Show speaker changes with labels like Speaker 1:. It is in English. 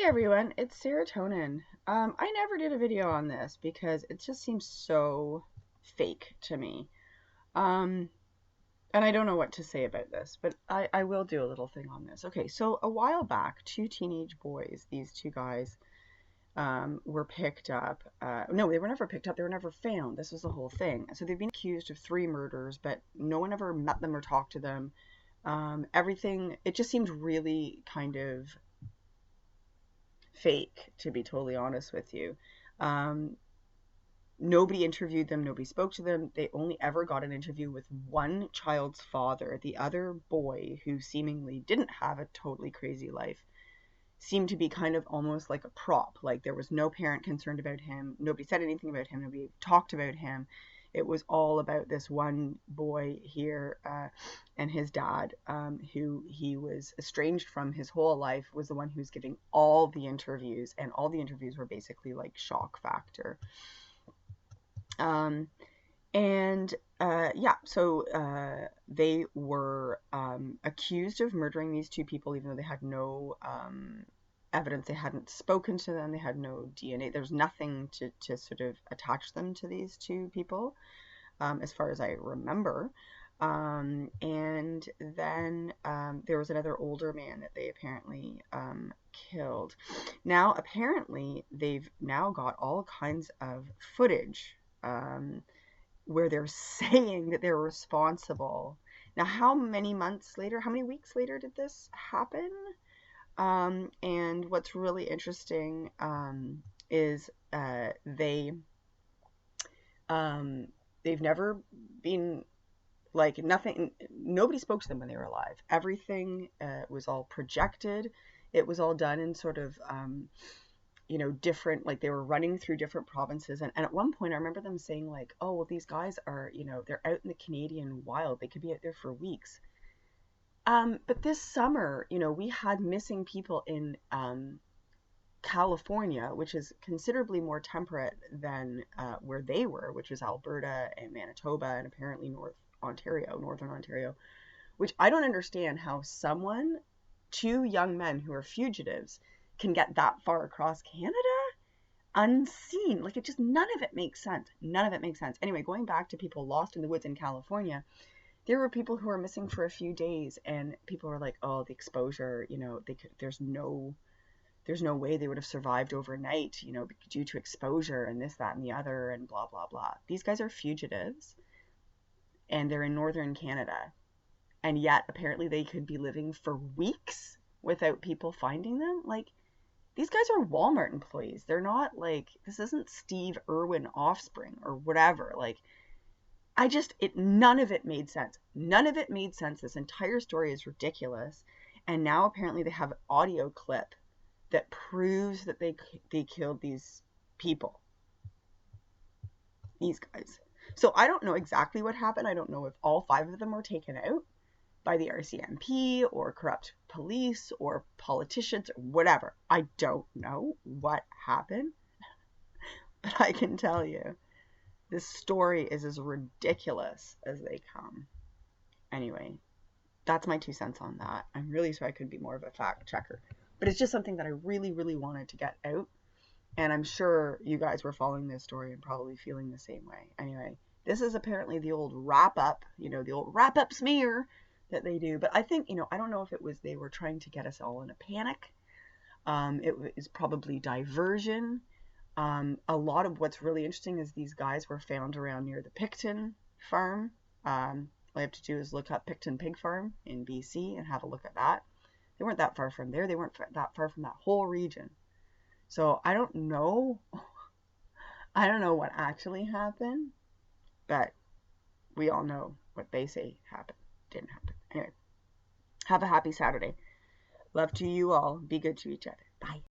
Speaker 1: Everyone, it's Serotonin. I never did a video on this because it just seems so fake to me. Um, and I don't know what to say about this, but I will do a little thing on this. Okay, so a while back, two teenage boys, these two guys, were picked up. No, they were never picked up. They were never found. This was the whole thing. So they've been accused of three murders, but no one ever met them or talked to them. Everything, it just seemed really kind of fake, to be totally honest with you. Um, Nobody interviewed them, nobody spoke to them. They only ever got an interview with one child's father. The other boy, who seemingly didn't have a totally crazy life, seemed to be kind of almost like a prop. Like there was no parent concerned about him. Nobody said anything about him. Nobody talked about him. It was all about this one boy here and his dad, who he was estranged from his whole life, was the one who was giving all the interviews, and all the interviews were basically like shock factor. Um, and yeah, so they were accused of murdering these two people, even though they had no evidence. They hadn't spoken to them. They had no DNA. There's nothing to sort of attach them to these two people, as far as I remember. And then there was another older man that they apparently killed. Now, apparently, they've now got all kinds of footage where they're saying that they're responsible. Now, how many months later, how many weeks later did this happen? And what's really interesting is they've never been like nothing. Nobody spoke to them when they were alive. Everything was all projected. It was all done in sort of different, like they were running through different provinces. And at one point I remember them saying like, oh, well, these guys are, they're out in the Canadian wild. They could be out there for weeks. But this summer, we had missing people in California, which is considerably more temperate than where they were, which is Alberta and Manitoba and apparently Northern Ontario, which I don't understand how two young men who are fugitives, can get that far across Canada unseen. Like it just, none of it makes sense. None of it makes sense. Anyway, going back to people lost in the woods in California, there were people who were missing for a few days, and people were like, oh, the exposure, there's no way they would have survived overnight, due to exposure and this, that, and the other, and blah, blah, blah. These guys are fugitives, and they're in northern Canada, and yet apparently they could be living for weeks without people finding them. Like, these guys are Walmart employees. They're not like, this isn't Steve Irwin offspring or whatever. Like, none of it made sense. None of it made sense. This entire story is ridiculous. And now apparently they have an audio clip that proves that they killed these people. These guys. So I don't know exactly what happened. I don't know if all five of them were taken out by the RCMP or corrupt police or politicians or whatever. I don't know what happened, but I can tell you this story is as ridiculous as they come. Anyway, that's my 2 cents on that. I'm really sorry I couldn't be more of a fact checker, but it's just something that I really, really wanted to get out. And I'm sure you guys were following this story and probably feeling the same way. Anyway, this is apparently the old wrap up, the old wrap up smear that they do. But I think, I don't know if it was they were trying to get us all in a panic. It was probably diversion. A lot of what's really interesting is these guys were found around near the Picton farm. All you have to do is look up Picton Pig Farm in BC and have a look at that. They weren't that far from there. They weren't that far from that whole region. So I don't know. I don't know what actually happened, but we all know what they say happened. Didn't happen. Anyway, have a happy Saturday. Love to you all. Be good to each other. Bye.